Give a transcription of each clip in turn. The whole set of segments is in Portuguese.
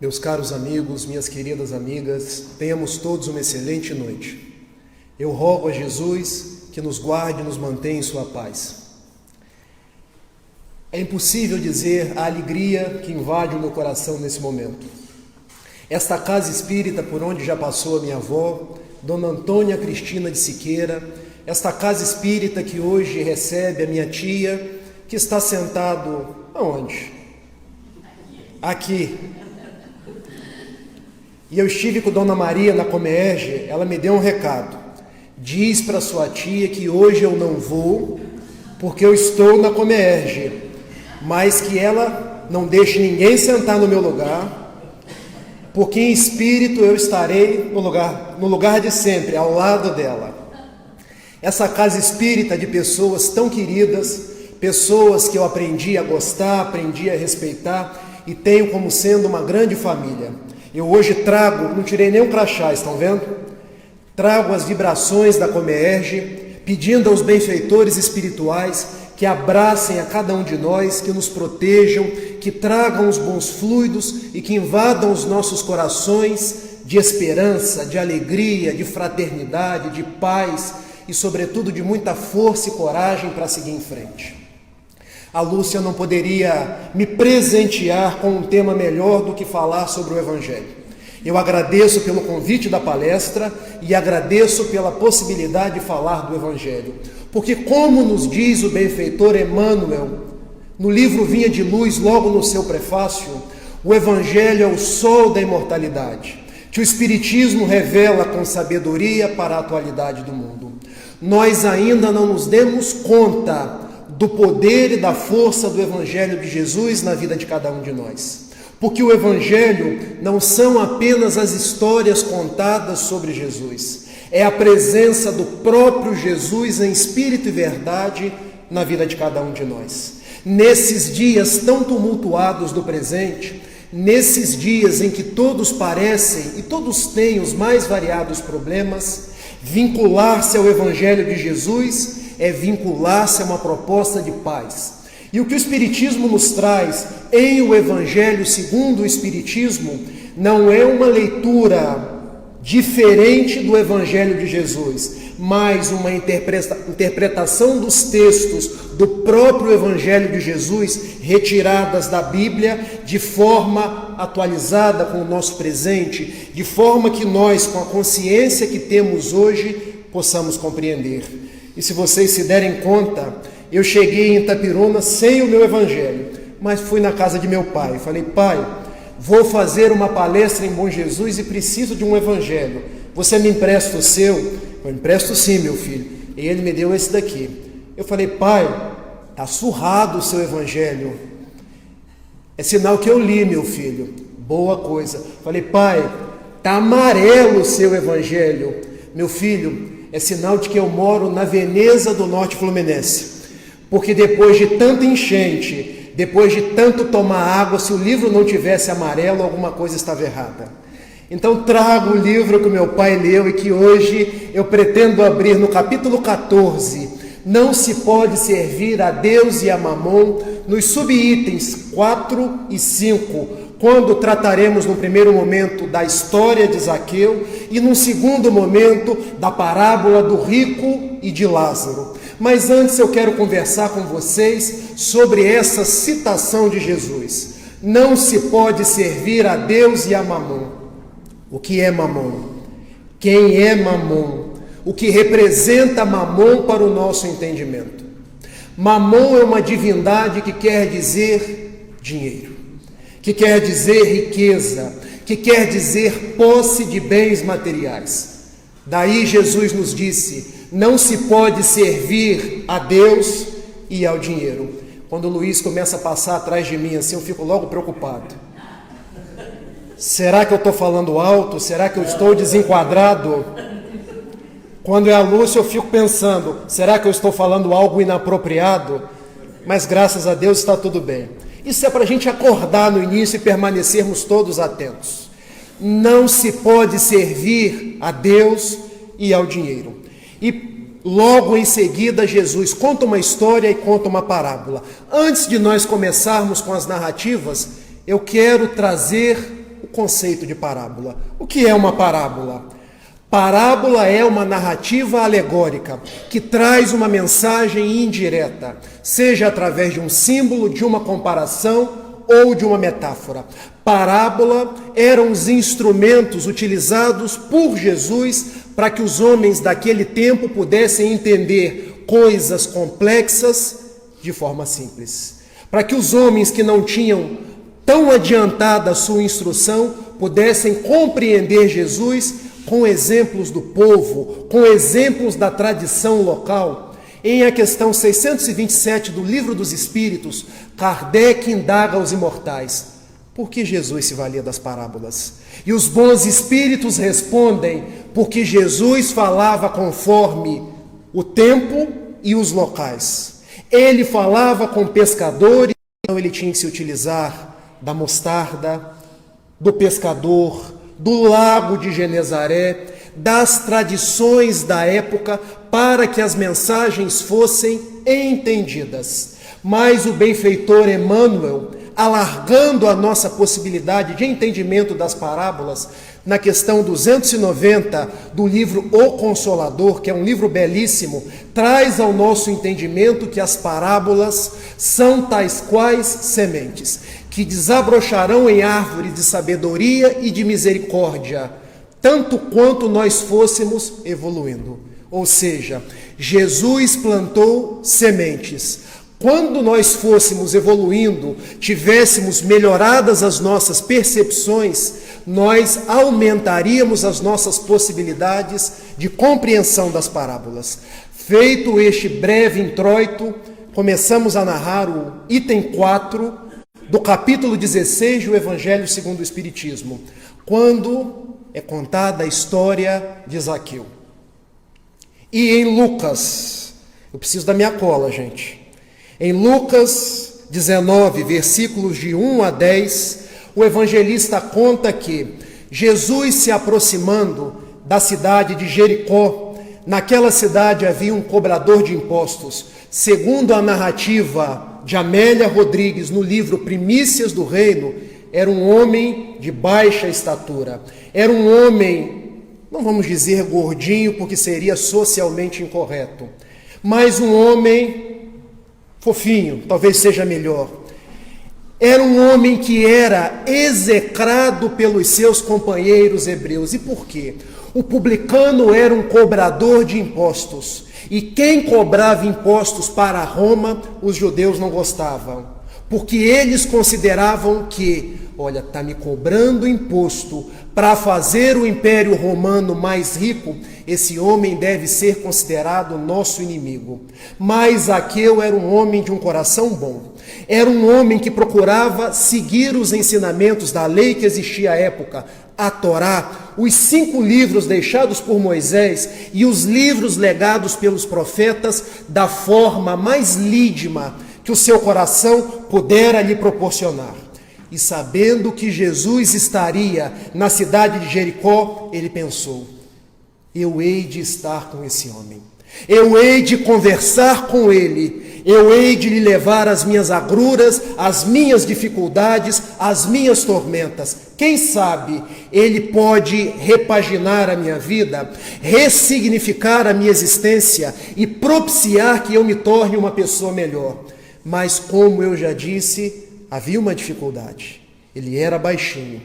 Meus caros amigos, minhas queridas amigas, tenhamos todos uma excelente noite. Eu rogo a Jesus que nos guarde e nos mantenha em sua paz. É impossível dizer a alegria que invade o meu coração nesse momento. Esta casa espírita por onde já passou a minha avó, Dona Antônia Cristina de Siqueira, esta casa espírita que hoje recebe a minha tia, que está sentado aonde? Aqui. E eu estive com Dona Maria na Comerge, ela me deu um recado. Diz para sua tia que hoje eu não vou, porque eu estou na Comerge, mas que ela não deixe ninguém sentar no meu lugar, porque em espírito eu estarei no lugar de sempre, ao lado dela. Essa casa espírita de pessoas tão queridas, pessoas que eu aprendi a gostar, aprendi a respeitar e tenho como sendo uma grande família. Eu hoje trago, não tirei nem um crachá, estão vendo? Trago as vibrações da Comerge, pedindo aos benfeitores espirituais que abracem a cada um de nós, que nos protejam, que tragam os bons fluidos e que invadam os nossos corações de esperança, de alegria, de fraternidade, de paz e, sobretudo, de muita força e coragem para seguir em frente. A Lúcia não poderia me presentear com um tema melhor do que falar sobre o Evangelho. Eu agradeço pelo convite da palestra e agradeço pela possibilidade de falar do Evangelho. Porque, como nos diz o benfeitor Emmanuel, no livro Vinha de Luz, logo no seu prefácio, o Evangelho é o sol da imortalidade, que o Espiritismo revela com sabedoria para a atualidade do mundo. Nós ainda não nos demos conta do poder e da força do Evangelho de Jesus na vida de cada um de nós. Porque o Evangelho não são apenas as histórias contadas sobre Jesus, é a presença do próprio Jesus em espírito e verdade na vida de cada um de nós. Nesses dias tão tumultuados do presente, nesses dias em que todos parecem e todos têm os mais variados problemas, vincular-se ao Evangelho de Jesus é vincular-se a uma proposta de paz. E o que o Espiritismo nos traz em o Evangelho segundo o Espiritismo não é uma leitura diferente do Evangelho de Jesus, mas uma interpretação dos textos do próprio Evangelho de Jesus, retiradas da Bíblia, de forma atualizada com o nosso presente, de forma que nós, com a consciência que temos hoje, possamos compreender. E se vocês se derem conta, eu cheguei em Itapiruna sem o meu Evangelho, mas fui na casa de meu pai. Falei: pai, vou fazer uma palestra em Bom Jesus e preciso de um Evangelho. Você me empresta o seu? Eu empresto sim, meu filho. E ele me deu esse daqui. Eu falei: pai, está surrado o seu Evangelho. É sinal que eu li, meu filho. Boa coisa. Falei: pai, está amarelo o seu Evangelho. Meu filho, é sinal de que eu moro na Veneza do Norte Fluminense. Porque depois de tanta enchente, depois de tanto tomar água, se o livro não tivesse amarelo, alguma coisa estava errada. Então trago o livro que o meu pai leu e que hoje eu pretendo abrir no capítulo 14. Não se pode servir a Deus e a Mamon, nos subitens 4 e 5, quando trataremos no primeiro momento da história de Zaqueu e num segundo momento da parábola do rico e de Lázaro. Mas antes eu quero conversar com vocês sobre essa citação de Jesus. Não se pode servir a Deus e a Mamon. O que é Mamon? Quem é Mamon? O que representa Mamon para o nosso entendimento? Mamon é uma divindade que quer dizer dinheiro, que quer dizer riqueza, que quer dizer posse de bens materiais. Daí Jesus nos disse: não se pode servir a Deus e ao dinheiro. Quando o Luiz começa a passar atrás de mim assim, eu fico logo preocupado. Será que eu estou falando alto? Será que eu estou desenquadrado? Quando é a Lúcia, eu fico pensando, será que eu estou falando algo inapropriado? Mas graças a Deus está tudo bem. Isso é para a gente acordar no início e permanecermos todos atentos. Não se pode servir a Deus e ao dinheiro. E logo em seguida Jesus conta uma história e conta uma parábola. Antes de nós começarmos com as narrativas, eu quero trazer conceito de parábola. O que é uma parábola? Parábola é uma narrativa alegórica que traz uma mensagem indireta, seja através de um símbolo, de uma comparação ou de uma metáfora. Parábola eram os instrumentos utilizados por Jesus para que os homens daquele tempo pudessem entender coisas complexas de forma simples. Para que os homens que não tinham tão adiantada a sua instrução pudessem compreender Jesus com exemplos do povo, com exemplos da tradição local. Em a questão 627 do Livro dos Espíritos, Kardec indaga aos imortais: por que Jesus se valia das parábolas? E os bons espíritos respondem: porque Jesus falava conforme o tempo e os locais. Ele falava com pescadores, então ele tinha que se utilizar da mostarda, do pescador, do lago de Genezaré, das tradições da época, para que as mensagens fossem entendidas. Mas o benfeitor Emmanuel, alargando a nossa possibilidade de entendimento das parábolas, na questão 290 do livro O Consolador, que é um livro belíssimo, traz ao nosso entendimento que as parábolas são tais quais sementes, que desabrocharão em árvores de sabedoria e de misericórdia, tanto quanto nós fôssemos evoluindo. Ou seja, Jesus plantou sementes. Quando nós fôssemos evoluindo, tivéssemos melhoradas as nossas percepções, nós aumentaríamos as nossas possibilidades de compreensão das parábolas. Feito este breve introito, começamos a narrar o item 4 do capítulo 16 do Evangelho segundo o Espiritismo, quando é contada a história de Zaqueu. E em Lucas, eu preciso da minha cola, gente. Em Lucas 19, versículos de 1 a 10, o evangelista conta que Jesus, se aproximando da cidade de Jericó, naquela cidade havia um cobrador de impostos. Segundo a narrativa de Amélia Rodrigues no livro Primícias do Reino, era um homem de baixa estatura. Era um homem, não vamos dizer gordinho, porque seria socialmente incorreto, mas um homem fofinho, talvez seja melhor. Era um homem que era execrado pelos seus companheiros hebreus. E por quê? O publicano era um cobrador de impostos. E quem cobrava impostos para Roma, os judeus não gostavam. Porque eles consideravam que, olha, está me cobrando imposto para fazer o Império Romano mais rico, esse homem deve ser considerado nosso inimigo. Mas Zaqueu era um homem de um coração bom. Era um homem que procurava seguir os ensinamentos da lei que existia à época, a Torá, os 5 livros deixados por Moisés e os livros legados pelos profetas da forma mais lídima que o seu coração pudera lhe proporcionar. E sabendo que Jesus estaria na cidade de Jericó, ele pensou: eu hei de estar com esse homem, eu hei de conversar com ele, eu hei de lhe levar as minhas agruras, as minhas dificuldades, as minhas tormentas. Quem sabe ele pode repaginar a minha vida, ressignificar a minha existência e propiciar que eu me torne uma pessoa melhor. Mas como eu já disse, havia uma dificuldade. Ele era baixinho.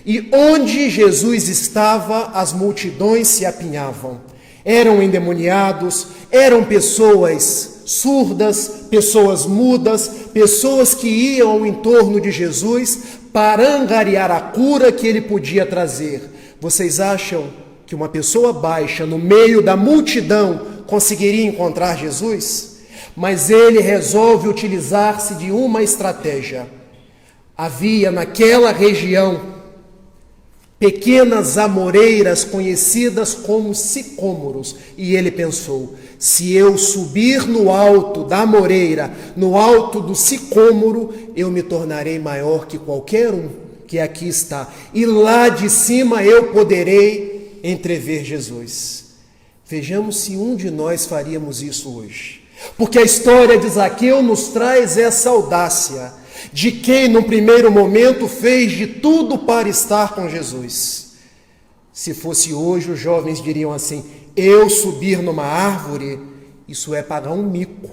E onde Jesus estava, as multidões se apinhavam. Eram endemoniados, eram pessoas surdas, pessoas mudas, pessoas que iam ao entorno de Jesus para angariar a cura que ele podia trazer. Vocês acham que uma pessoa baixa no meio da multidão conseguiria encontrar Jesus? Mas ele resolve utilizar-se de uma estratégia. Havia naquela região pequenas amoreiras conhecidas como sicômoros, e ele pensou: se eu subir no alto da amoreira, no alto do sicômoro, eu me tornarei maior que qualquer um que aqui está, e lá de cima eu poderei entrever Jesus. Vejamos se um de nós faríamos isso hoje. Porque a história de Zaqueu nos traz essa audácia de quem num primeiro momento fez de tudo para estar com Jesus. Se fosse hoje, os jovens diriam assim: eu subir numa árvore, isso é pagar um mico.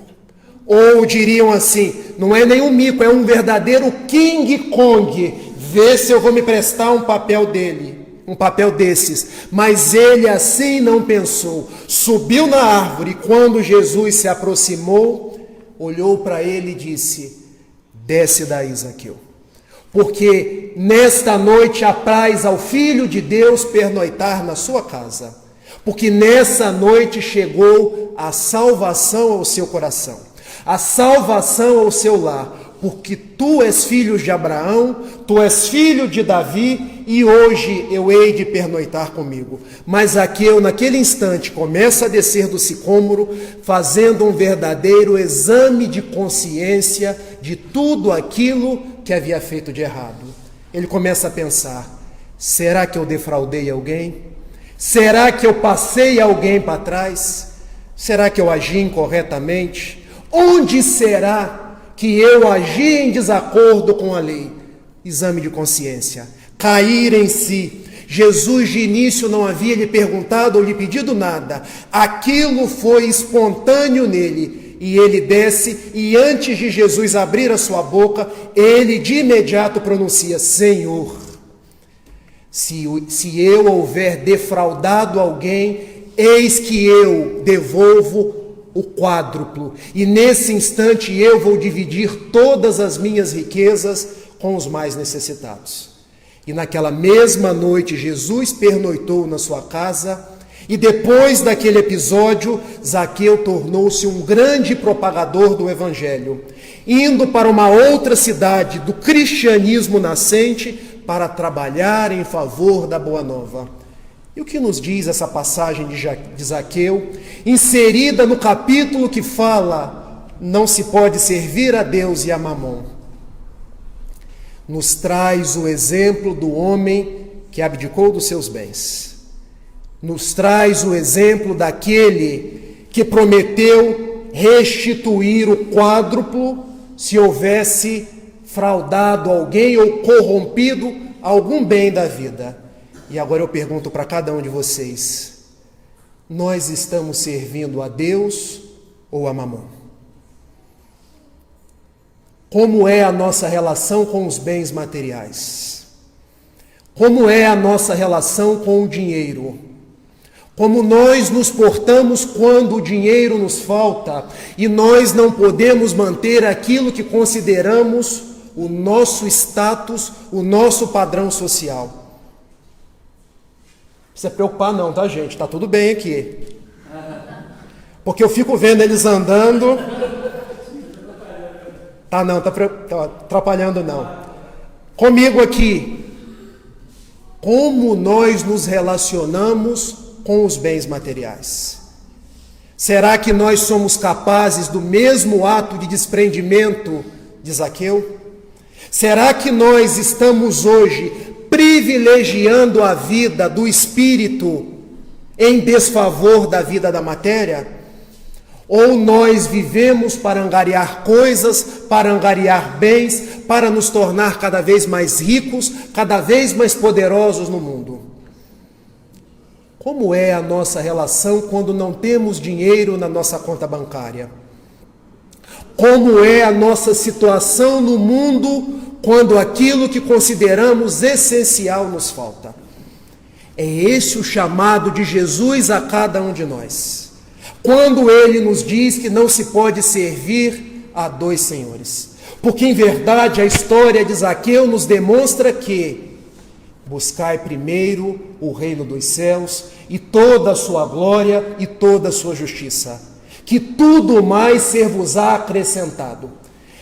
Ou diriam assim: não é nenhum mico, é um verdadeiro King Kong, vê se eu vou me prestar um papel dele, um papel desses. Mas ele assim não pensou, subiu na árvore, e quando Jesus se aproximou, olhou para ele e disse: desce daí, Zaqueu, porque nesta noite apraz ao Filho de Deus pernoitar na sua casa, porque nessa noite chegou a salvação ao seu coração, a salvação ao seu lar, porque tu és filho de Abraão, tu és filho de Davi, e hoje eu hei de pernoitar comigo. Mas Zaqueu, naquele instante, começa a descer do sicômoro, fazendo um verdadeiro exame de consciência de tudo aquilo que havia feito de errado. Ele começa a pensar: será que eu defraudei alguém? Será que eu passei alguém para trás? Será que eu agi incorretamente? Onde será que eu agi em desacordo com a lei? Exame de consciência. Cair em si. Jesus de início não havia lhe perguntado ou lhe pedido nada. Aquilo foi espontâneo nele. E ele desce e antes de Jesus abrir a sua boca, ele de imediato pronuncia: Senhor, se eu houver defraudado alguém, eis que eu devolvo o quádruplo, e nesse instante eu vou dividir todas as minhas riquezas com os mais necessitados. E naquela mesma noite Jesus pernoitou na sua casa, e depois daquele episódio, Zaqueu tornou-se um grande propagador do Evangelho, indo para uma outra cidade do cristianismo nascente para trabalhar em favor da Boa Nova. E o que nos diz essa passagem de Zaqueu, inserida no capítulo que fala: não se pode servir a Deus e a Mamon? Nos traz o exemplo do homem que abdicou dos seus bens. Nos traz o exemplo daquele que prometeu restituir o quádruplo se houvesse fraudado alguém ou corrompido algum bem da vida. E agora eu pergunto para cada um de vocês: nós estamos servindo a Deus ou a Mamon? Como é a nossa relação com os bens materiais? Como é a nossa relação com o dinheiro? Como nós nos portamos quando o dinheiro nos falta e nós não podemos manter aquilo que consideramos o nosso status, o nosso padrão social? Não precisa preocupar não, tá, gente? Tá tudo bem aqui. Porque eu fico vendo eles andando. Tá não, tá atrapalhando não. Comigo aqui. Como nós nos relacionamos com os bens materiais? Será que nós somos capazes do mesmo ato de desprendimento de Zaqueu? Será que nós estamos hoje privilegiando a vida do espírito em desfavor da vida da matéria? Ou nós vivemos para angariar coisas, para angariar bens, para nos tornar cada vez mais ricos, cada vez mais poderosos no mundo? Como é a nossa relação quando não temos dinheiro na nossa conta bancária? Como é a nossa situação no mundo quando aquilo que consideramos essencial nos falta? É esse o chamado de Jesus a cada um de nós, quando ele nos diz que não se pode servir a dois senhores. Porque em verdade a história de Zaqueu nos demonstra que buscai primeiro o reino dos céus e toda a sua glória e toda a sua justiça, que tudo mais ser-vos-á acrescentado.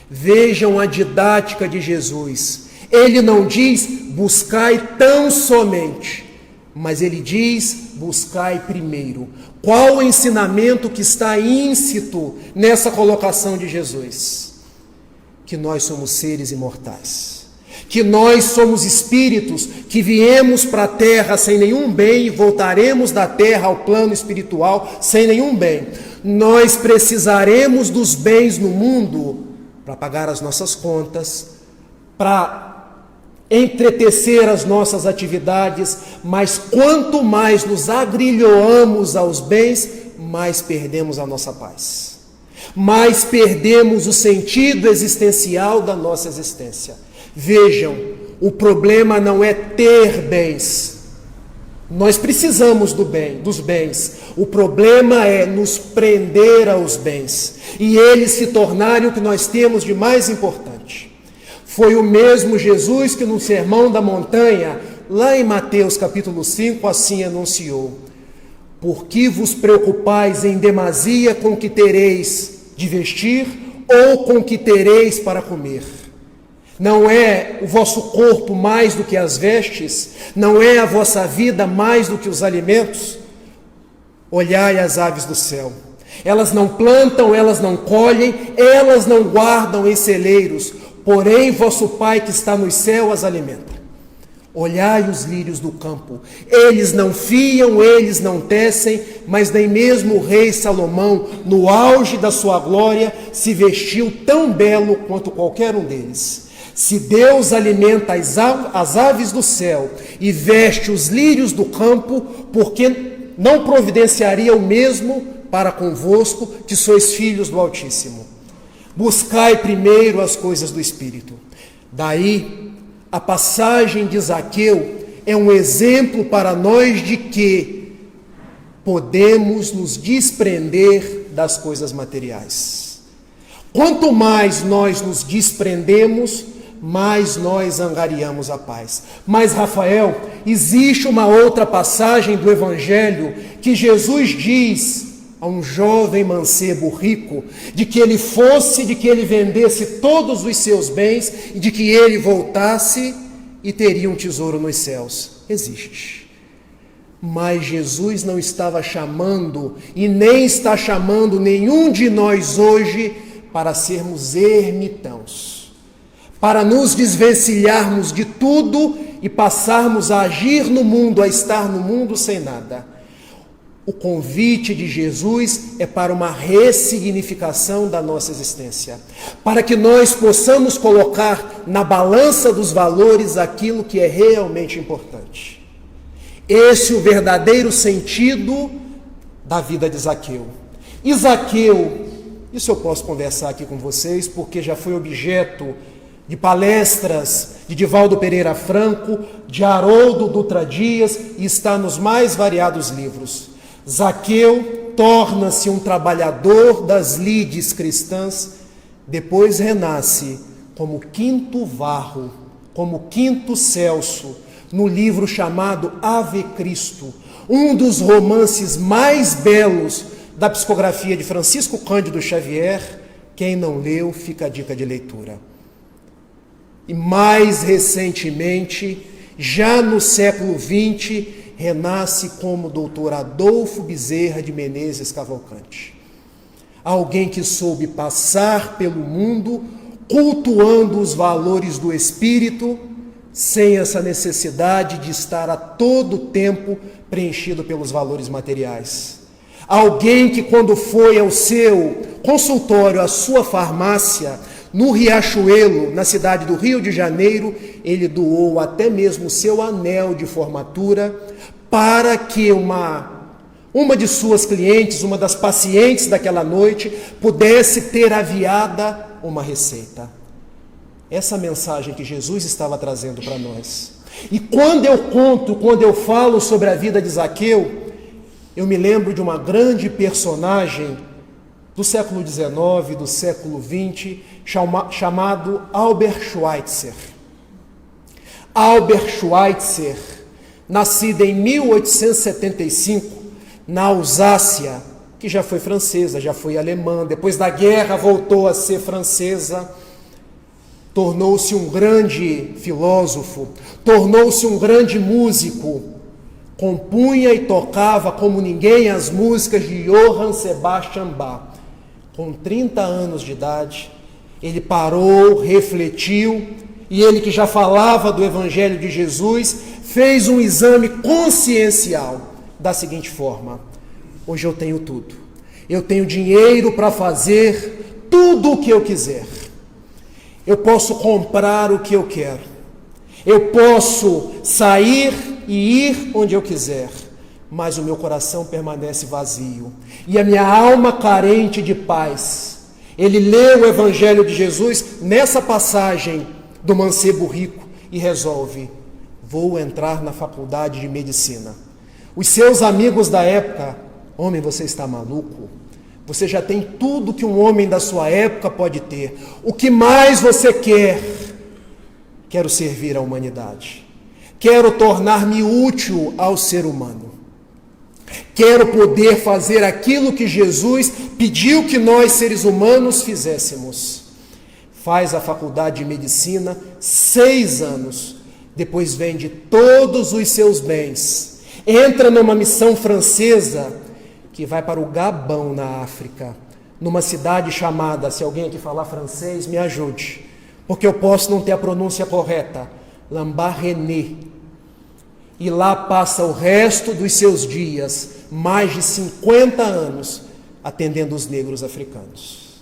Vejam a didática de Jesus. Ele não diz buscai tão somente, mas ele diz buscai primeiro. Qual o ensinamento que está íncito nessa colocação de Jesus? Que nós somos seres imortais, que nós somos espíritos que viemos para a terra sem nenhum bem e voltaremos da terra ao plano espiritual sem nenhum bem. Nós precisaremos dos bens no mundo para pagar as nossas contas, para entretecer as nossas atividades, mas quanto mais nos agrilhoamos aos bens, mais perdemos a nossa paz. Mais perdemos o sentido existencial da nossa existência. Vejam, o problema não é ter bens. Nós precisamos dos bens. O problema é nos prender aos bens e eles se tornarem o que nós temos de mais importante. Foi o mesmo Jesus que no Sermão da Montanha, lá em Mateus capítulo 5, assim anunciou: por que vos preocupais em demasia com o que tereis de vestir ou com o que tereis para comer? Não é o vosso corpo mais do que as vestes? Não é a vossa vida mais do que os alimentos? Olhai as aves do céu. Elas não plantam, elas não colhem, elas não guardam em celeiros, porém vosso Pai que está no céu as alimenta. Olhai os lírios do campo. Eles não fiam, eles não tecem, mas nem mesmo o rei Salomão, no auge da sua glória, se vestiu tão belo quanto qualquer um deles. Se Deus alimenta as aves do céu e veste os lírios do campo, por que não providenciaria o mesmo para convosco, que sois filhos do Altíssimo? Buscai primeiro as coisas do Espírito. Daí, a passagem de Zaqueu é um exemplo para nós de que podemos nos desprender das coisas materiais. Quanto mais nós nos desprendemos, mais nós angariamos a paz. Mas, Rafael, existe uma outra passagem do Evangelho que Jesus diz a um jovem mancebo rico, de que ele vendesse todos os seus bens e de que ele voltasse e teria um tesouro nos céus. Existe. Mas Jesus não estava chamando e nem está chamando nenhum de nós hoje para sermos ermitãos, para nos desvencilharmos de tudo e passarmos a agir no mundo, a estar no mundo sem nada. O convite de Jesus é para uma ressignificação da nossa existência, para que nós possamos colocar na balança dos valores aquilo que é realmente importante. Esse é o verdadeiro sentido da vida de Zaqueu. E Zaqueu, isso eu posso conversar aqui com vocês, porque já foi objeto de palestras de Divaldo Pereira Franco, de Haroldo Dutra Dias, e está nos mais variados livros. Zaqueu torna-se um trabalhador das lides cristãs, depois renasce como quinto Varro, como quinto Celso, no livro chamado Ave Cristo, um dos romances mais belos da psicografia de Francisco Cândido Xavier. Quem não leu, fica a dica de leitura. E mais recentemente, já no século XX, renasce como doutor Adolfo Bezerra de Menezes Cavalcante. Alguém que soube passar pelo mundo, cultuando os valores do espírito, sem essa necessidade de estar a todo tempo preenchido pelos valores materiais. Alguém que, quando foi ao seu consultório, à sua farmácia, no Riachuelo, na cidade do Rio de Janeiro, ele doou até mesmo o seu anel de formatura para que uma de suas clientes, uma das pacientes daquela noite, pudesse ter aviada uma receita. Essa mensagem que Jesus estava trazendo para nós. E quando eu falo sobre a vida de Zaqueu, eu me lembro de uma grande personagem do século XIX, do século XX, chamado Albert Schweitzer. Albert Schweitzer, nascido em 1875, na Alsácia, que já foi francesa, já foi alemã, depois da guerra voltou a ser francesa, tornou-se um grande filósofo, tornou-se um grande músico, compunha e tocava como ninguém as músicas de Johann Sebastian Bach. Com 30 anos de idade, ele parou, refletiu, e ele que já falava do Evangelho de Jesus, fez um exame consciencial da seguinte forma: hoje eu tenho tudo, eu tenho dinheiro para fazer tudo o que eu quiser, Eu posso comprar o que eu quero. Eu posso sair e ir onde eu quiser. Mas o meu coração permanece vazio. E a minha alma carente de paz. Ele lê o Evangelho de Jesus nessa passagem do mancebo rico e resolve: vou entrar na faculdade de medicina. Os seus amigos da época: homem, você está maluco? Você já tem tudo que um homem da sua época pode ter. O que mais você quer? Quero servir à humanidade. Quero tornar-me útil ao ser humano. Quero poder fazer aquilo que Jesus pediu que nós, seres humanos, fizéssemos. Faz a faculdade de medicina 6 anos. Depois vende todos os seus bens. Entra numa missão francesa que vai para o Gabão, na África, numa cidade chamada, se alguém aqui falar francês, me ajude, porque eu posso não ter a pronúncia correta, Lambaréné. E lá passa o resto dos seus dias, mais de 50 anos, atendendo os negros africanos.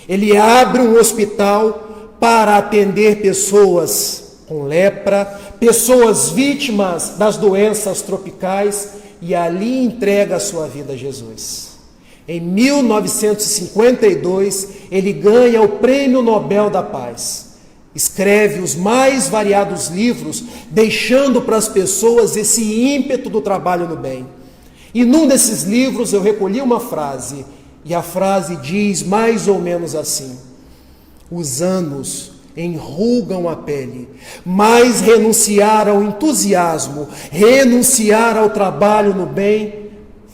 Ele abre um hospital para atender pessoas com lepra, pessoas vítimas das doenças tropicais, e ali entrega a sua vida a Jesus. Em 1952, ele ganha o Prêmio Nobel da Paz. Escreve os mais variados livros, deixando para as pessoas esse ímpeto do trabalho no bem. E num desses livros eu recolhi uma frase, e a frase diz mais ou menos assim: os anos enrugam a pele, mas renunciar ao entusiasmo, renunciar ao trabalho no bem,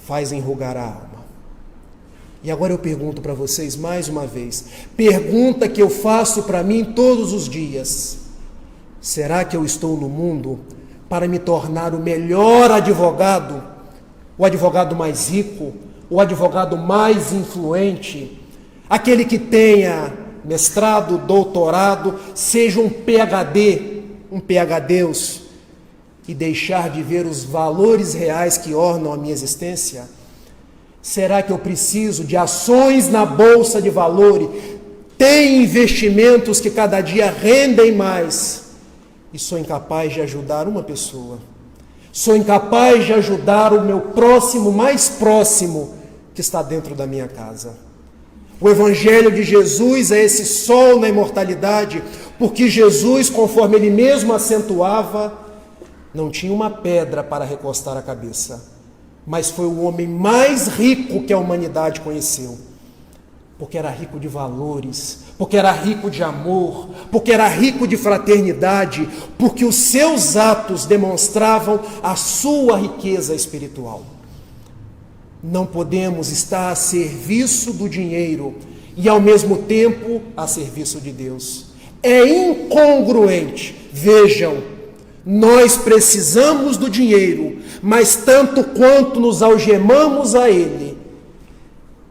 faz enrugar a alma. E agora eu pergunto para vocês mais uma vez, pergunta que eu faço para mim todos os dias: será que eu estou no mundo para me tornar o melhor advogado, o advogado mais rico, o advogado mais influente, aquele que tenha mestrado, doutorado, seja um PhD, um PhDeus, e deixar de ver os valores reais que ornam a minha existência? Será que eu preciso de ações na bolsa de valores, ter investimentos que cada dia rendem mais, e sou incapaz de ajudar uma pessoa? Sou incapaz de ajudar o meu próximo, mais próximo, que está dentro da minha casa? O Evangelho de Jesus é esse sol na imortalidade, porque Jesus, conforme ele mesmo acentuava, não tinha uma pedra para recostar a cabeça, mas foi o homem mais rico que a humanidade conheceu, porque era rico de valores, porque era rico de amor, porque era rico de fraternidade, porque os seus atos demonstravam a sua riqueza espiritual. Não podemos estar a serviço do dinheiro e ao mesmo tempo a serviço de Deus. É incongruente. Vejam, nós precisamos do dinheiro, mas tanto quanto nos algemamos a ele,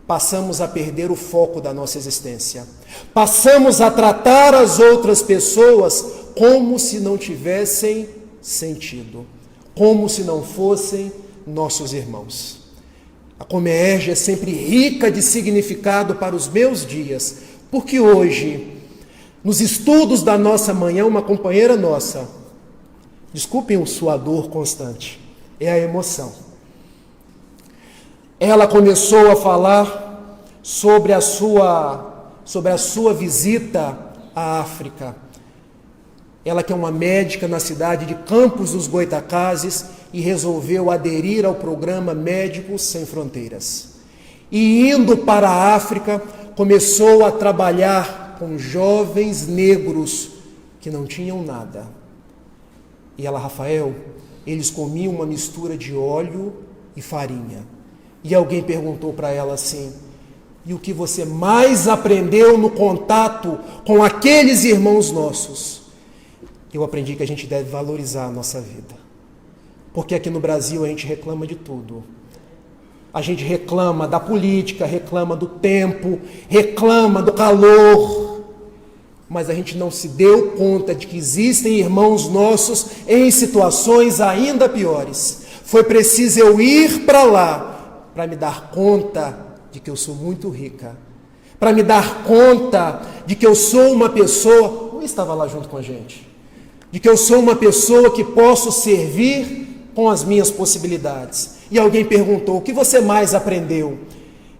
passamos a perder o foco da nossa existência. Passamos a tratar as outras pessoas como se não tivessem sentido, como se não fossem nossos irmãos. A Comerge é sempre rica de significado para os meus dias, porque hoje, nos estudos da nossa manhã, uma companheira nossa, desculpem o suador constante, é a emoção. Ela começou a falar sobre a sua visita à África. Ela que é uma médica na cidade de Campos dos Goitacazes e resolveu aderir ao programa Médicos Sem Fronteiras. E indo para a África, começou a trabalhar com jovens negros que não tinham nada. E ela: Rafael, eles comiam uma mistura de óleo e farinha. E alguém perguntou para ela assim: e o que você mais aprendeu no contato com aqueles irmãos nossos? Eu aprendi que a gente deve valorizar a nossa vida. Porque aqui no Brasil a gente reclama de tudo. A gente reclama da política, reclama do tempo, reclama do calor. Mas a gente não se deu conta de que existem irmãos nossos em situações ainda piores. Foi preciso eu ir para lá para me dar conta de que eu sou muito rica. Para me dar conta de que eu sou uma pessoa, ou estava lá junto com a gente, de que eu sou uma pessoa que posso servir com as minhas possibilidades. E alguém perguntou: o que você mais aprendeu?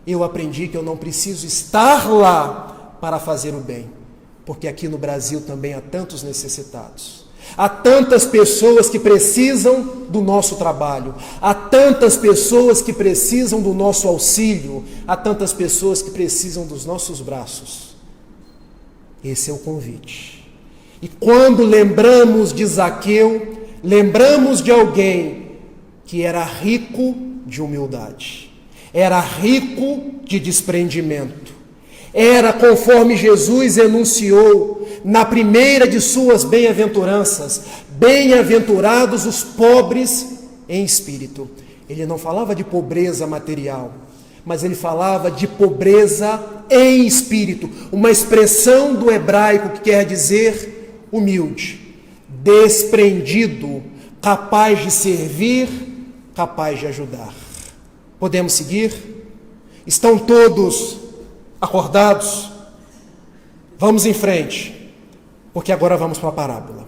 Eu aprendi que eu não preciso estar lá para fazer o bem, porque aqui no Brasil também há tantos necessitados. Há tantas pessoas que precisam do nosso trabalho, há tantas pessoas que precisam do nosso auxílio, há tantas pessoas que precisam dos nossos braços. Esse é o convite. E quando lembramos de Zaqueu, lembramos de alguém que era rico de humildade, era rico de desprendimento, era, conforme Jesus enunciou na primeira de suas bem-aventuranças, bem-aventurados os pobres em espírito. Ele não falava de pobreza material, mas ele falava de pobreza em espírito, uma expressão do hebraico que quer dizer humilde, desprendido, capaz de servir, capaz de ajudar. Podemos seguir? Estão todos acordados? Vamos em frente, porque agora vamos para a parábola.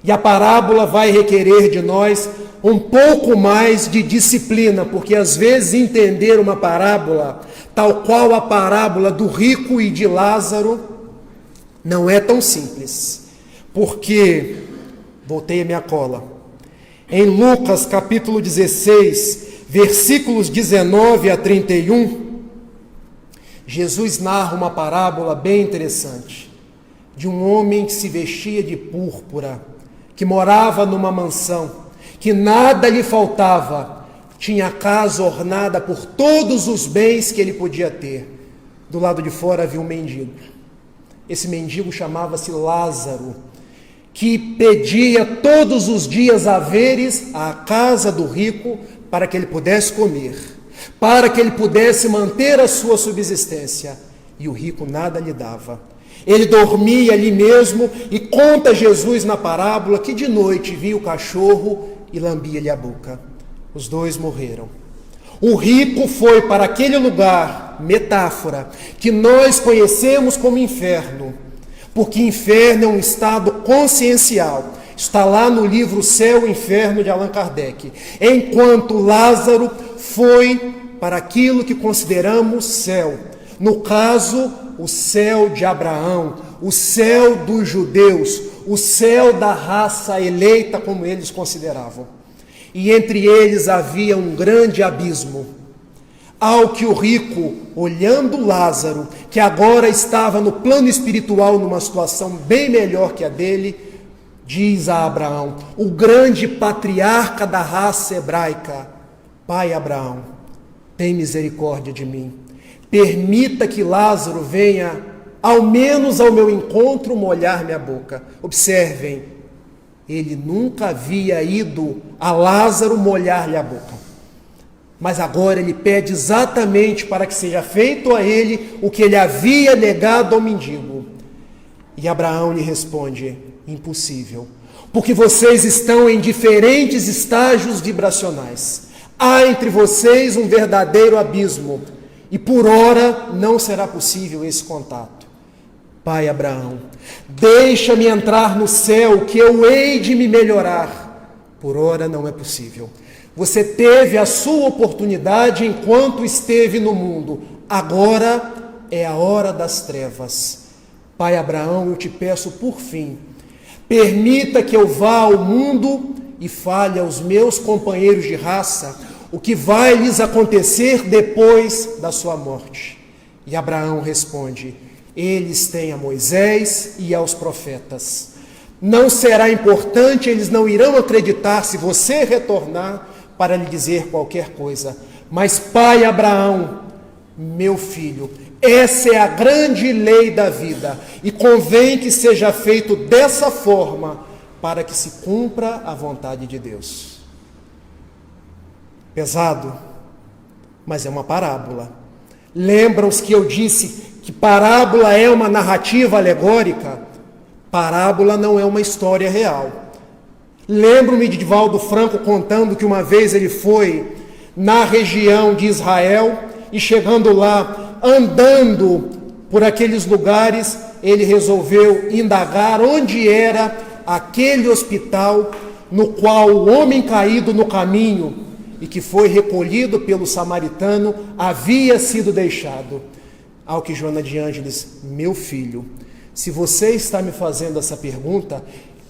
E a parábola vai requerer de nós um pouco mais de disciplina, porque às vezes entender uma parábola, tal qual a parábola do rico e de Lázaro, não é tão simples. Porque, voltei a minha cola, em Lucas capítulo 16, versículos 19 a 31, Jesus narra uma parábola bem interessante, de um homem que se vestia de púrpura, que morava numa mansão, que nada lhe faltava, tinha a casa ornada por todos os bens que ele podia ter. Do lado de fora havia um mendigo. Esse mendigo chamava-se Lázaro, que pedia todos os dias haveres à casa do rico para que ele pudesse comer, para que ele pudesse manter a sua subsistência. E o rico nada lhe dava. Ele dormia ali mesmo, e conta Jesus na parábola que de noite via o cachorro e lambia-lhe a boca. Os dois morreram. O rico foi para aquele lugar, metáfora, que nós conhecemos como inferno, porque inferno é um estado consciencial. Está lá no livro Céu e Inferno de Allan Kardec. Enquanto Lázaro foi para aquilo que consideramos céu. No caso, o céu de Abraão, o céu dos judeus, o céu da raça eleita, como eles consideravam. E entre eles havia um grande abismo. Ao que o rico, olhando Lázaro, que agora estava no plano espiritual, numa situação bem melhor que a dele, diz a Abraão, o grande patriarca da raça hebraica: Pai Abraão, tem misericórdia de mim. Permita que Lázaro venha, ao menos ao meu encontro, molhar minha boca. Observem, ele nunca havia ido a Lázaro molhar-lhe a boca. Mas agora ele pede exatamente para que seja feito a ele o que ele havia negado ao mendigo. E Abraão lhe responde: impossível, porque vocês estão em diferentes estágios vibracionais. Há entre vocês um verdadeiro abismo, e por ora não será possível esse contato. Pai Abraão, deixa-me entrar no céu, que eu hei de me melhorar. Por ora não é possível. Você teve a sua oportunidade enquanto esteve no mundo. Agora é a hora das trevas. Pai Abraão, eu te peço por fim, permita que eu vá ao mundo e fale aos meus companheiros de raça o que vai lhes acontecer depois da sua morte. E Abraão responde: eles têm a Moisés e aos profetas. Não será importante, eles não irão acreditar se você retornar para lhe dizer qualquer coisa. Mas, pai Abraão, meu filho, essa é a grande lei da vida, e convém que seja feito dessa forma para que se cumpra a vontade de Deus. Pesado, mas é uma parábola. Lembram-se que eu disse que parábola é uma narrativa alegórica? Parábola não é uma história real. Lembro-me de Divaldo Franco contando que uma vez ele foi na região de Israel e chegando lá, andando por aqueles lugares, ele resolveu indagar onde era aquele hospital no qual o homem caído no caminho e que foi recolhido pelo samaritano havia sido deixado. Ao que Joana de Ângeles: meu filho, se você está me fazendo essa pergunta,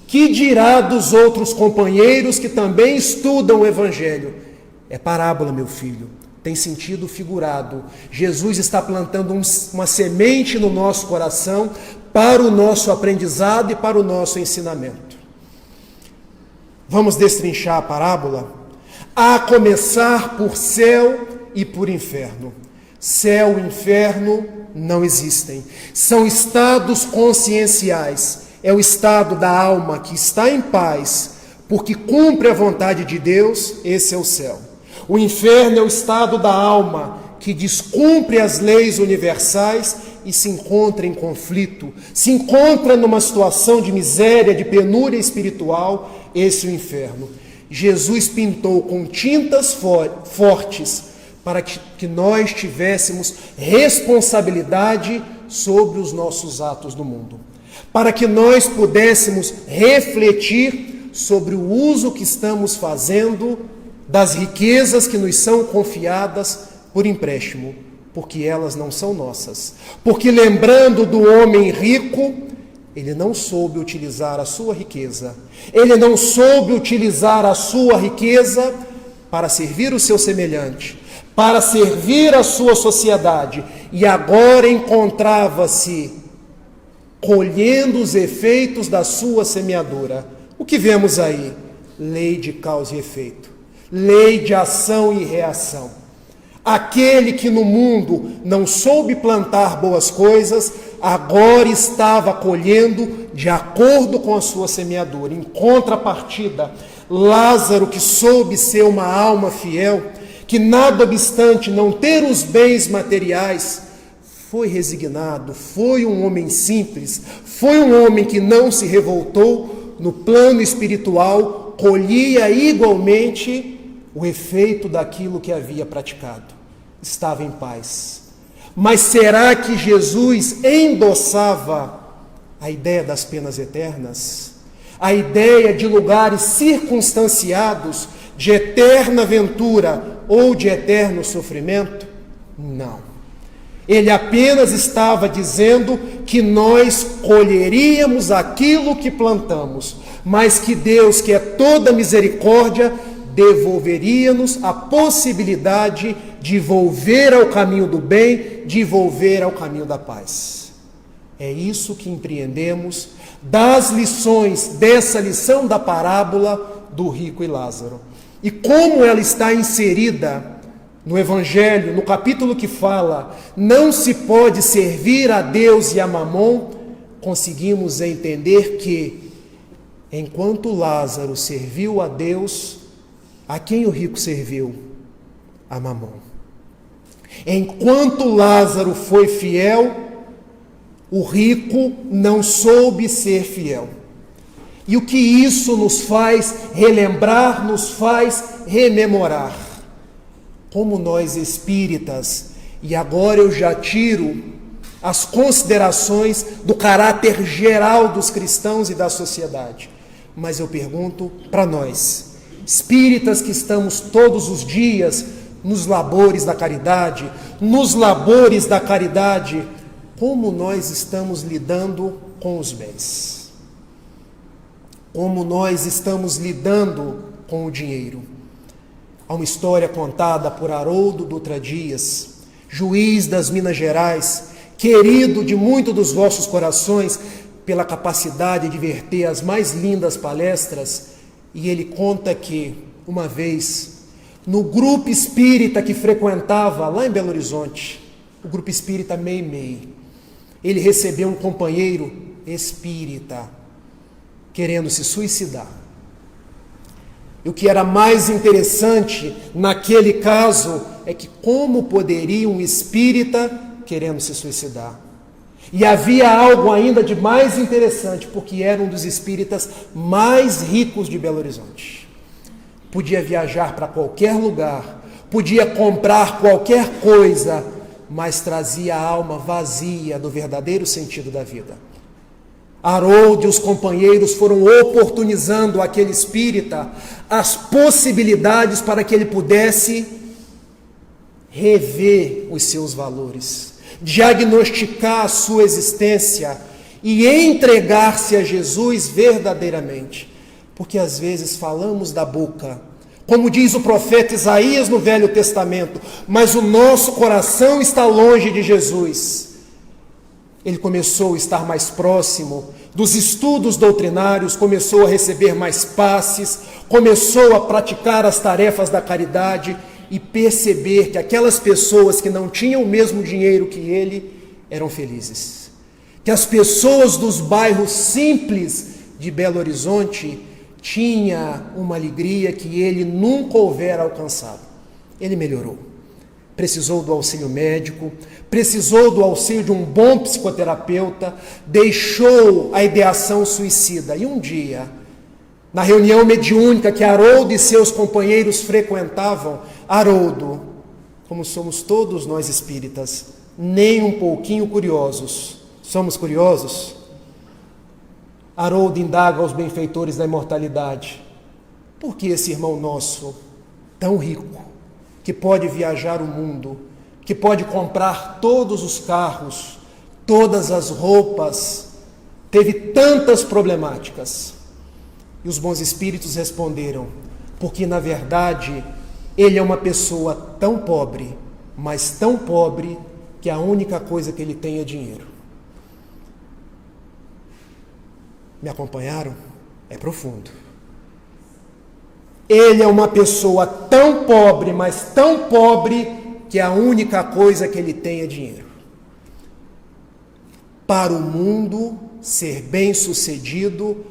que dirá dos outros companheiros que também estudam o Evangelho? É parábola, meu filho, tem sentido figurado. Jesus está plantando uma semente no nosso coração para o nosso aprendizado e para o nosso ensinamento. Vamos destrinchar a parábola? A começar por céu e por inferno. Céu e inferno não existem. São estados conscienciais. É o estado da alma que está em paz, porque cumpre a vontade de Deus, esse é o céu. O inferno é o estado da alma que descumpre as leis universais e se encontra em conflito, se encontra numa situação de miséria, de penúria espiritual, esse é o inferno. Jesus pintou com tintas fortes para que nós tivéssemos responsabilidade sobre os nossos atos no mundo, para que nós pudéssemos refletir sobre o uso que estamos fazendo das riquezas que nos são confiadas por empréstimo, porque elas não são nossas. Porque lembrando do homem rico, ele não soube utilizar a sua riqueza. Ele não soube utilizar a sua riqueza para servir o seu semelhante, para servir a sua sociedade. E agora encontrava-se colhendo os efeitos da sua semeadura. O que vemos aí? Lei de causa e efeito. Lei de ação e reação. Aquele que no mundo não soube plantar boas coisas, agora estava colhendo de acordo com a sua semeadura. Em contrapartida, Lázaro, que soube ser uma alma fiel, que nada obstante não ter os bens materiais, foi resignado, foi um homem simples, foi um homem que não se revoltou, no plano espiritual, colhia igualmente o efeito daquilo que havia praticado. Estava em paz. Mas será que Jesus endossava a ideia das penas eternas? A ideia de lugares circunstanciados, de eterna ventura ou de eterno sofrimento? Não. Ele apenas estava dizendo que nós colheríamos aquilo que plantamos, mas que Deus, que é toda misericórdia, devolveria-nos a possibilidade de volver ao caminho do bem, de volver ao caminho da paz. É isso que empreendemos das lições, dessa lição da parábola do rico e Lázaro. E como ela está inserida no Evangelho, no capítulo que fala, não se pode servir a Deus e a Mamon, conseguimos entender que, enquanto Lázaro serviu a Deus, a quem o rico serviu? A Mamon. Enquanto Lázaro foi fiel, o rico não soube ser fiel. E o que isso nos faz relembrar, nos faz rememorar? Como nós espíritas, e agora eu já tiro as considerações do caráter geral dos cristãos e da sociedade, mas eu pergunto para nós, espíritas que estamos todos os dias nos labores da caridade, como nós estamos lidando com os bens? Como nós estamos lidando com o dinheiro? Há uma história contada por Haroldo Dutra Dias, juiz das Minas Gerais, querido de muitos dos vossos corações, pela capacidade de verter as mais lindas palestras, e ele conta que, uma vez, no grupo espírita que frequentava lá em Belo Horizonte, o grupo espírita Meimei, ele recebeu um companheiro espírita querendo se suicidar. E o que era mais interessante naquele caso é que como poderia um espírita querendo se suicidar? E havia algo ainda de mais interessante, porque era um dos espíritas mais ricos de Belo Horizonte. Podia viajar para qualquer lugar, podia comprar qualquer coisa, mas trazia a alma vazia do verdadeiro sentido da vida. Harold e os companheiros foram oportunizando aquele espírita as possibilidades para que ele pudesse rever os seus valores, diagnosticar a sua existência e entregar-se a Jesus verdadeiramente. Porque às vezes falamos da boca, como diz o profeta Isaías no Velho Testamento, mas o nosso coração está longe de Jesus. Ele começou a estar mais próximo dos estudos doutrinários, começou a receber mais passes, começou a praticar as tarefas da caridade e perceber que aquelas pessoas que não tinham o mesmo dinheiro que ele eram felizes. Que as pessoas dos bairros simples de Belo Horizonte tinham uma alegria que ele nunca houvera alcançado. Ele melhorou. Precisou do auxílio médico, precisou do auxílio de um bom psicoterapeuta, deixou a ideação suicida. E um dia, na reunião mediúnica que Haroldo e seus companheiros frequentavam, Haroldo, como somos todos nós espíritas, nem um pouquinho curiosos. Somos curiosos? Haroldo indaga aos benfeitores da imortalidade: por que esse irmão nosso, tão rico, que pode viajar o mundo, que pode comprar todos os carros, todas as roupas, teve tantas problemáticas? E os bons espíritos responderam: porque na verdade ele é uma pessoa tão pobre, mas tão pobre, que a única coisa que ele tem é dinheiro. Me acompanharam? É profundo. Ele é uma pessoa tão pobre, mas tão pobre, que a única coisa que ele tem é dinheiro. Para o mundo, ser bem-sucedido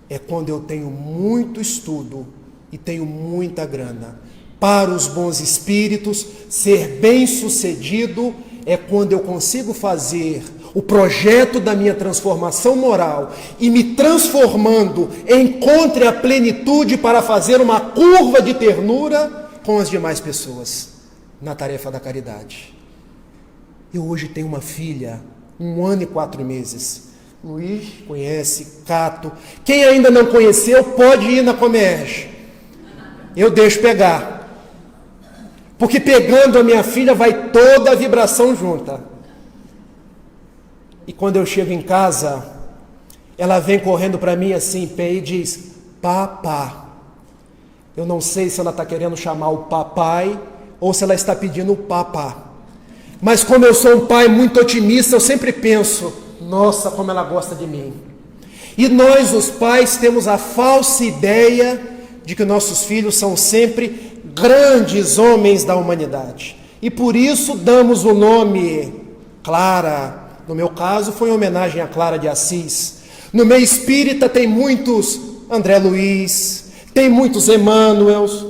é quando eu tenho muito estudo e tenho muita grana. Para os bons espíritos, ser bem-sucedido é quando eu consigo fazer o projeto da minha transformação moral e me transformando, encontre a plenitude para fazer uma curva de ternura com as demais pessoas na tarefa da caridade. Eu hoje tenho uma filha, 1 ano e 4 meses. Luiz conhece, Cato. Quem ainda não conheceu pode ir na Comerge. Eu deixo pegar. Porque pegando a minha filha vai toda a vibração junta. E quando eu chego em casa, ela vem correndo para mim assim, e diz: papá. Eu não sei se ela está querendo chamar o papai ou se ela está pedindo o papá. Mas como eu sou um pai muito otimista, eu sempre penso: nossa, como ela gosta de mim. E nós, os pais, temos a falsa ideia de que nossos filhos são sempre grandes homens da humanidade. E por isso damos o nome Clara. No meu caso, foi em homenagem a Clara de Assis. No meio espírita tem muitos André Luiz, tem muitos Emmanuels,